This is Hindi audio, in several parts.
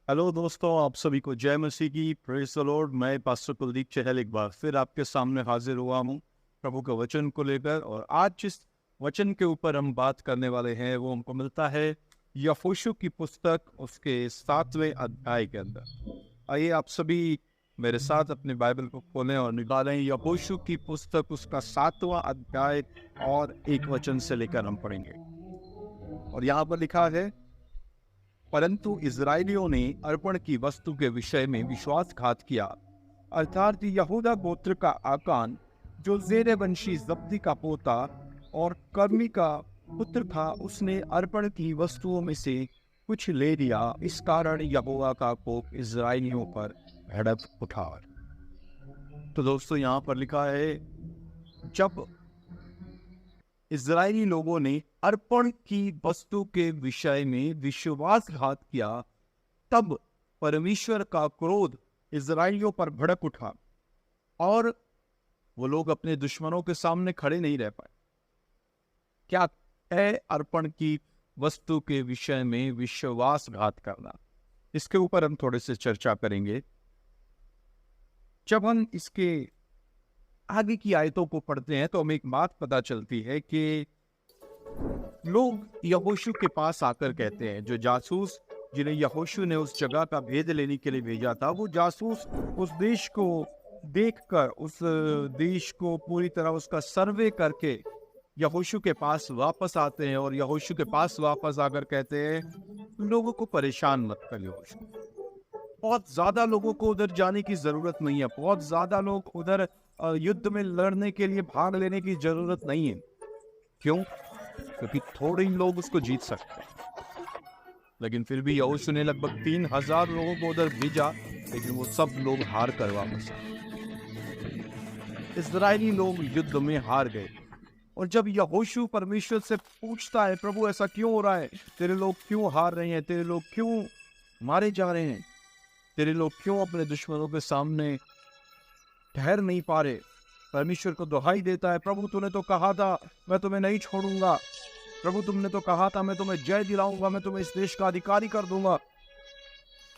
हेलो दोस्तों, आप सभी को जय मसीह की। Praise the Lord. मैं पास्टर कुलदीप चहल एक बार फिर आपके सामने हाजिर हुआ हूँ प्रभु के वचन को लेकर। और आज जिस वचन के ऊपर हम बात करने वाले हैं वो हमको मिलता है यहोशू की पुस्तक उसके 7वें अध्याय के अंदर। आइए आप सभी मेरे साथ अपने बाइबल को खोलें और निकालें यहोशू की पुस्तक उसका 7वां अध्याय और एक वचन से लेकर हम पढ़ेंगे। और यहाँ पर लिखा है, परंतु इजरायलियों ने अर्पण की वस्तु के विषय में विश्वासघात किया, अर्थात यहूदा गोत्र का आकान जो जेरे वंशी जब्दी का पोता और कर्मी का पुत्र था, उसने अर्पण की वस्तुओं में से कुछ ले लिया। इस कारण यहोवा का कोप इजरायलियों पर भड़क उठा। तो दोस्तों यहाँ पर लिखा है, जब इजरायली लोगों ने अर्पण की वस्तु के विषय में विश्वासघात किया, तब परमेश्वर का क्रोध इजरायलियों पर भड़क उठा और वो लोग अपने दुश्मनों के सामने खड़े नहीं रह पाए। क्या है अर्पण की वस्तु के विषय में विश्वासघात करना? इसके ऊपर हम थोड़े से चर्चा करेंगे। जब हम इसके आगे की आयतों को पढ़ते हैं तो हमें एक बात पता चलती है कि लोग यहोशू के पास आकर कहते हैं, जो जासूस जिन्हें यहोशू ने उस जगह का भेद लेने के लिए भेजा था, वो जासूस उस देश को देखकर, उस देश को पूरी तरह उसका सर्वे करके यहोशू के पास वापस आते हैं। और यहोशू के पास वापस आकर कहते हैं, लोगों को परेशान मत कर यहोशू, बहुत ज्यादा लोगों को उधर जाने की जरूरत नहीं है, बहुत ज्यादा लोग उधर युद्ध में लड़ने के लिए भाग लेने की जरूरत नहीं है। क्यों? क्योंकि थोड़े ही लोग उसको जीत सकते हैं। लेकिन फिर भी यहोशू ने लगभग 3000 लोगों को उधर भेजा, लेकिन वो सब लोग हार कर वापस आए। इस्राएली लोग युद्ध में हार गए। और जब यहोशू परमेश्वर से पूछता है, प्रभु ऐसा क्यों हो रहा है, तेरे लोग क्यों हार रहे हैं, तेरे लोग क्यों मारे जा रहे हैं, तेरे लोग क्यों अपने दुश्मनों के सामने ठहर नहीं पा रहे, परमेश्वर को दुहाई देता है, प्रभु तूने तो कहा था मैं तुम्हें नहीं छोड़ूंगा, प्रभु तुमने तो कहा था मैं तुम्हें जय दिलाऊंगा, मैं तुम्हें इस देश का अधिकारी कर दूंगा,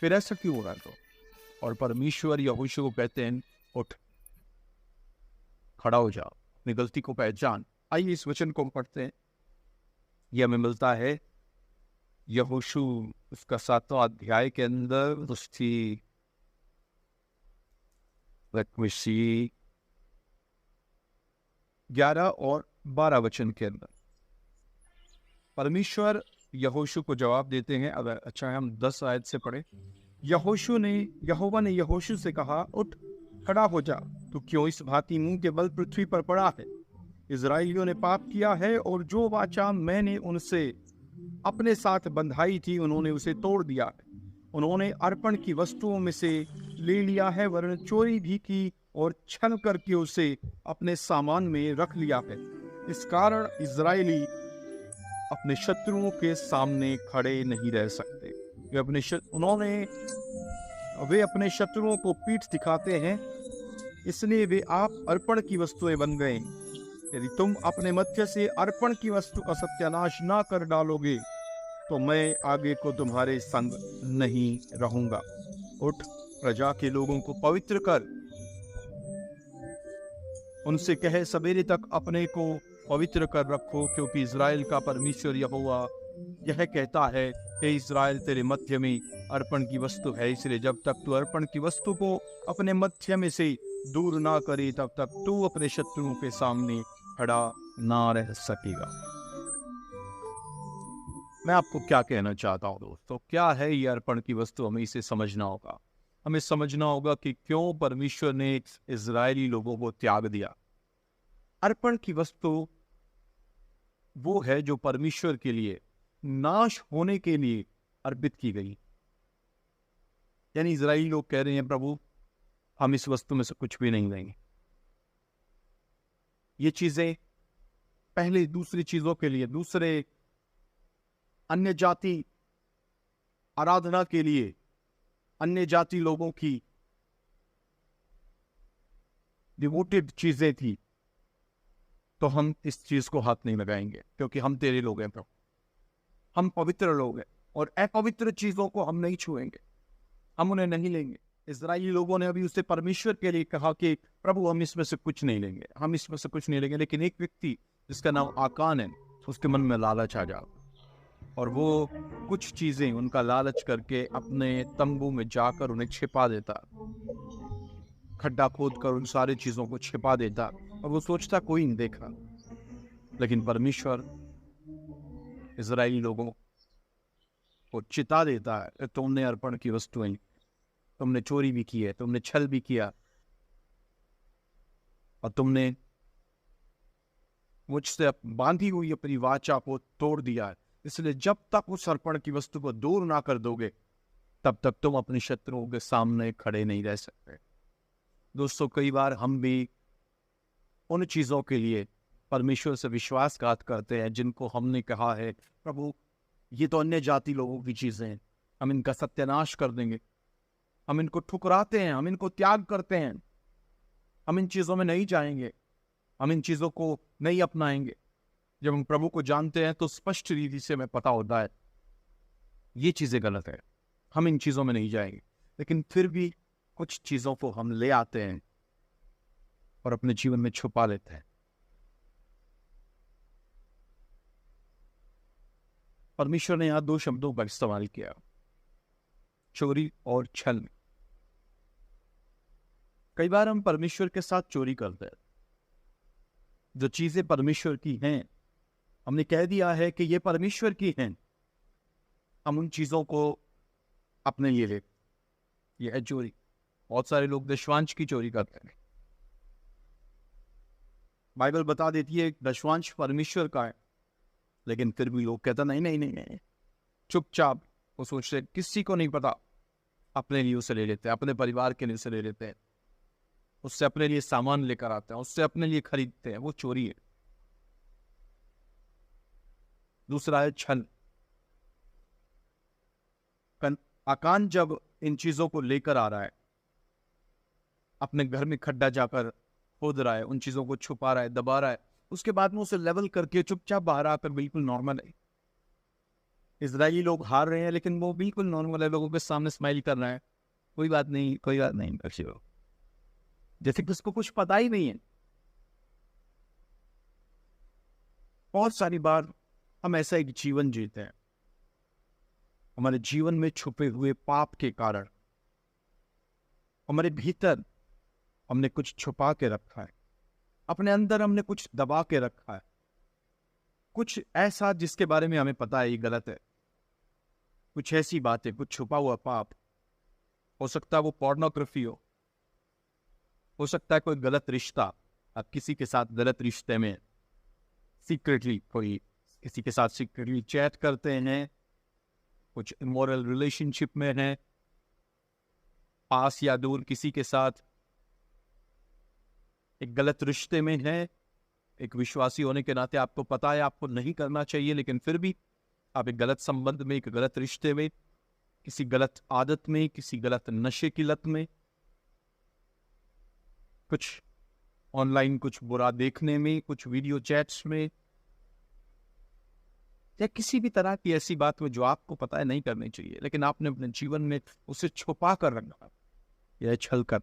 फिर ऐसा क्यों हो रहा है? तो और परमेश्वर यहोशू को कहते हैं, उठ, खड़ा हो जाओ, अपनी गलती को पहचान। आइए इस वचन को पढ़ते हैं। यह हमें मिलता है यहोशू उसका 7वां अध्याय के अंदर उसकी 11 और 12 वचन के अंदर परमेश्वर यहोशू को जवाब देते हैं। अगर अच्छा है हम 10 आयत से पढ़े। यहोवा ने यहोशू से कहा, उठ, खड़ा हो जा, तू क्यों इस भांति मुंह के बल पृथ्वी पर पड़ा है? इजराइलियों ने पाप किया है और जो वाचा मैंने उनसे अपने साथ बंधाई थी उन्होंने उसे तोड़ दिया है। उन्होंने अर्पण की वस्तुओं में से ले लिया है, वरन चोरी भी की और छल करके उसे अपने सामान में रख लिया है। इस कारण इजरायली अपने शत्रुओं के सामने खड़े नहीं रह सकते। वे अपने शत्रुओं को पीठ दिखाते हैं, इसलिए वे आप अर्पण की वस्तुएं बन गए। यदि तुम अपने मध्य से अर्पण की वस्तु का सत्यानाश ना कर डालोगे तो मैं आगे को तुम्हारे संग नहीं रहूंगा। उठ, प्रजा के लोगों को पवित्र कर, उनसे कहे सवेरे तक अपने को पवित्र कर रखो, क्योंकि इजराइल का परमेश्वर यहोवा यह कहता है, हे इजराइल, तेरे मध्य में अर्पण की वस्तु है, इसलिए जब तक तू अर्पण की वस्तु को अपने मध्य में से दूर ना करे तब तक तू अपने शत्रुओं के सामने खड़ा ना रह सकेगा। मैं आपको क्या कहना चाहता हूँ दोस्तों, क्या है ये अर्पण की वस्तु? हमें इसे समझना होगा। हमें समझना होगा कि क्यों परमेश्वर ने इजरायली लोगों को त्याग दिया। अर्पण की वस्तु वो है जो परमेश्वर के लिए नाश होने के लिए अर्पित की गई। यानी इजरायली लोग कह रहे हैं, प्रभु हम इस वस्तु में से कुछ भी नहीं देंगे। ये चीजें पहले दूसरी चीजों के लिए, दूसरे अन्य जाति आराधना के लिए, अन्य जाति लोगों की डिवोटेड चीजें थी, तो हम इस चीज को हाथ नहीं लगाएंगे, क्योंकि हम तेरे लोग हैं प्रभु, हम पवित्र लोग हैं और अपवित्र चीजों को हम नहीं छुएंगे। हम उन्हें नहीं लेंगे। इजरायली लोगों ने अभी उससे परमेश्वर के लिए कहा कि प्रभु हम इसमें से कुछ नहीं लेंगे, हम इसमें से कुछ नहीं लेंगे। लेकिन एक व्यक्ति जिसका नाम आकान है, उसके मन में लालच आ जाता और वो कुछ चीजें उनका लालच करके अपने तंबू में जाकर उन्हें छिपा देता, खड्डा खोद कर उन सारी चीजों को छिपा देता और वो सोचता कोई नहीं देख रहा। लेकिन परमेश्वर इजरायली लोगों को चिता देता है, तुमने अर्पण की वस्तुएं, तुमने चोरी भी की है, तुमने छल भी किया और तुमने मुझसे बांधी हुई अपनी वाचा को तोड़ दिया है। इसलिए जब तक उस अर्पण की वस्तु को दूर ना कर दोगे, तब तक तुम अपने शत्रुओं के सामने खड़े नहीं रह सकते। दोस्तों, कई बार हम भी उन चीजों के लिए परमेश्वर से विश्वासघात करते हैं जिनको हमने कहा है प्रभु ये तो अन्य जाति लोगों की चीजें हैं, हम इनका सत्यानाश कर देंगे। हम इनको ठुकराते हैं, हम इनको त्याग करते हैं, हम इन चीजों में नहीं जाएंगे, हम इन चीजों को नहीं अपनाएंगे। जब हम प्रभु को जानते हैं तो स्पष्ट रीति से हमें पता होता है ये चीजें गलत है, हम इन चीजों में नहीं जाएंगे। लेकिन फिर भी कुछ चीजों को हम ले आते हैं और अपने जीवन में छुपा लेते हैं। परमेश्वर ने यहां 2 शब्दों का इस्तेमाल किया, चोरी और छल। कई बार हम परमेश्वर के साथ चोरी करते हैं। जो चीजें परमेश्वर की हैं, हमने कह दिया है कि ये परमेश्वर की हैं, हम उन चीजों को अपने लिए लेते, ये है चोरी। बहुत सारे लोग दशवांश की चोरी करते हैं। बाइबल बता देती है दशवांश परमेश्वर का है, लेकिन फिर भी लोग कहते नहीं नहीं नहीं नहीं, चुपचाप वो सोचते किसी को नहीं पता, अपने लिए उसे ले लेते हैं, अपने परिवार के लिए उसे ले लेते हैं, उससे अपने लिए सामान लेकर आते हैं, उससे अपने लिए खरीदते हैं। वो चोरी है। दूसरा है छल। आकान जब इन चीजों को लेकर आ रहा है, अपने घर में खड्डा जाकर खोद रहा है, उन चीजों को छुपा रहा है, दबा रहा है, उसके बाद में उसे लेवल करके चुपचाप बाहर आकर बिल्कुल नॉर्मल है। इजरायली लोग हार रहे हैं लेकिन वो बिल्कुल नॉर्मल है, लोगों के सामने स्माइल कर रहा है, कोई बात नहीं कोई बात नहीं, जैसे कि उसको कुछ पता ही नहीं है। बहुत सारी बार हम ऐसा एक जीवन जीते हैं, हमारे जीवन में छुपे हुए पाप के कारण हमारे भीतर हमने कुछ छुपा के रखा है, अपने अंदर हमने कुछ दबा के रखा है, कुछ ऐसा जिसके बारे में हमें पता है ये गलत है, कुछ ऐसी बातें, कुछ छुपा हुआ पाप। हो सकता है वो पोर्नोग्राफी हो सकता है कोई गलत रिश्ता, आप किसी के साथ गलत रिश्ते में सीक्रेटली कोई किसी के साथ सीक्रेटली चैट करते हैं, कुछ इमोरल रिलेशनशिप में हैं, पास या दूर किसी के साथ एक गलत रिश्ते में है। एक विश्वासी होने के नाते आपको पता है आपको नहीं करना चाहिए, लेकिन फिर भी आप एक गलत संबंध में, एक गलत रिश्ते में, किसी गलत आदत में, किसी गलत नशे की लत में, कुछ ऑनलाइन कुछ बुरा देखने में, कुछ वीडियो चैट्स में, या किसी भी तरह की ऐसी बात में जो आपको पता है नहीं करनी चाहिए, लेकिन आपने अपने जीवन में उसे छुपा कर रखा, यह छल कर।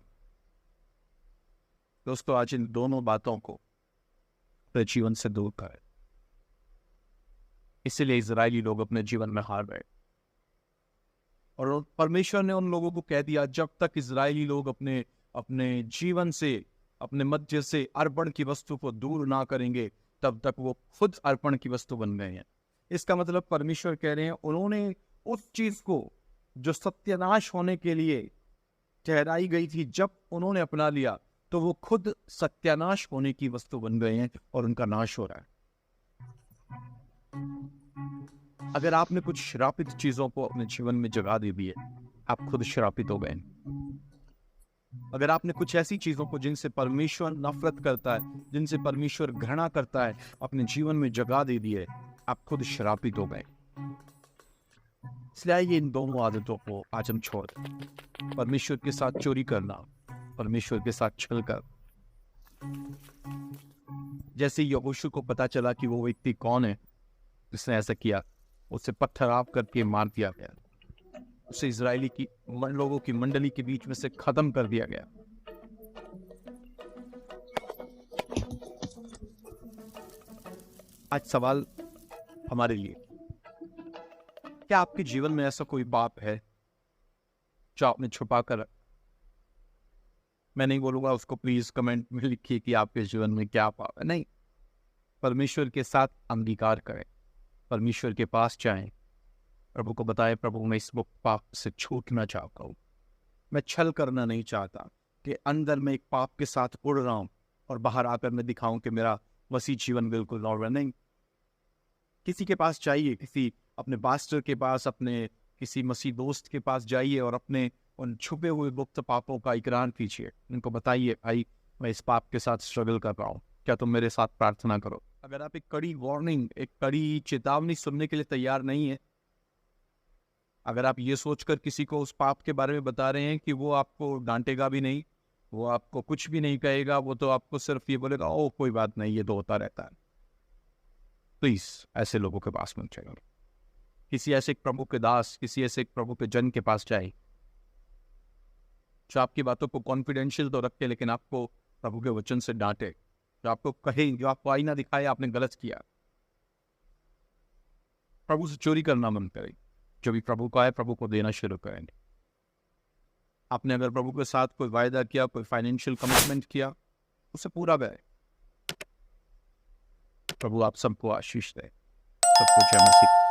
दोस्तों, आज इन दोनों बातों को अपने जीवन से दूर करें। इसलिए इजरायली लोग अपने जीवन में हार गए और परमेश्वर ने उन लोगों को कह दिया जब तक इजरायली लोग अपने अपने जीवन से, अपने मध्य से अर्पण की वस्तु को दूर ना करेंगे, तब तक वो खुद अर्पण की वस्तु बन गए हैं। इसका मतलब परमेश्वर कह रहे हैं उन्होंने उस चीज को जो सत्यानाश होने के लिए ठहराई गई थी, जब उन्होंने अपना लिया तो वो खुद सत्यानाश होने की वस्तु बन गए हैं और उनका नाश हो रहा है। अगर आपने कुछ श्रापित चीजों को अपने जीवन में जगा दे दी है, आप खुद श्रापित हो गए। अगर आपने कुछ ऐसी चीजों को जिनसे परमेश्वर नफरत करता है, जिनसे परमेश्वर घृणा करता है, अपने जीवन में जगा दे दी है, आप खुद श्रापित हो गए। इसलिए आइए इन दोनों आदतों को आज हम छोड़ दें। परमेश्वर के साथ चोरी करना, परमेश्वर के साथ छल कर। जैसे यहोशू को पता चला कि वो व्यक्ति कौन है जिसने ऐसा किया, उसे पत्थर आप करके मार दिया गया। से इजरायली की लोगों की मंडली के बीच में से खत्म कर दिया गया। आज सवाल हमारे लिए, क्या आपके जीवन में ऐसा कोई पाप है जो आपने छुपा कर? मैं नहीं बोलूंगा उसको प्लीज कमेंट में लिखिए कि आपके जीवन में क्या पाप है, नहीं। परमेश्वर के साथ अंगीकार करें, परमेश्वर के पास जाएं, प्रभु को बताएं, प्रभु मैं इस पाप से छूटना चाहता हूँ, मैं छल करना नहीं चाहता कि अंदर में एक पाप के साथ उड़ रहा हूँ और बाहर आकर मैं दिखाऊं कि मेरा मसीह जीवन बिल्कुल नॉर्मल नहीं। किसी के पास जाइए, किसी अपने पास्टर के पास, अपने किसी मसीह दोस्त के पास जाइए और अपने उन छुपे हुए गुप्त पापों का इकरार कीजिए। उनको बताइए, भाई मैं इस पाप के साथ स्ट्रगल कर रहा हूँ, क्या तुम मेरे साथ प्रार्थना करो? अगर आप एक कड़ी वार्निंग, एक कड़ी चेतावनी सुनने के लिए तैयार नहीं है, अगर आप ये सोचकर किसी को उस पाप के बारे में बता रहे हैं कि वो आपको डांटेगा भी नहीं, वो आपको कुछ भी नहीं कहेगा, वो तो आपको सिर्फ ये बोलेगा ओ कोई बात नहीं, ये तो होता रहता है, प्लीज ऐसे लोगों के पास मत जाइए। किसी ऐसे प्रभु के दास, किसी ऐसे प्रभु के जन के पास जाए जो आपकी बातों को कॉन्फिडेंशियल तो रखे लेकिन आपको प्रभु के वचन से डांटे, जो आपको कहे, जो आपको आईना दिखाए आपने गलत किया। प्रभु से चोरी करना बंद करें, जो भी प्रभु का है प्रभु को देना शुरू करेंगे। आपने अगर प्रभु के साथ कोई वायदा किया, कोई फाइनेंशियल कमिटमेंट किया, उसे पूरा करें। प्रभु आप सबको आशीष दे। सब कुछ है मसीह।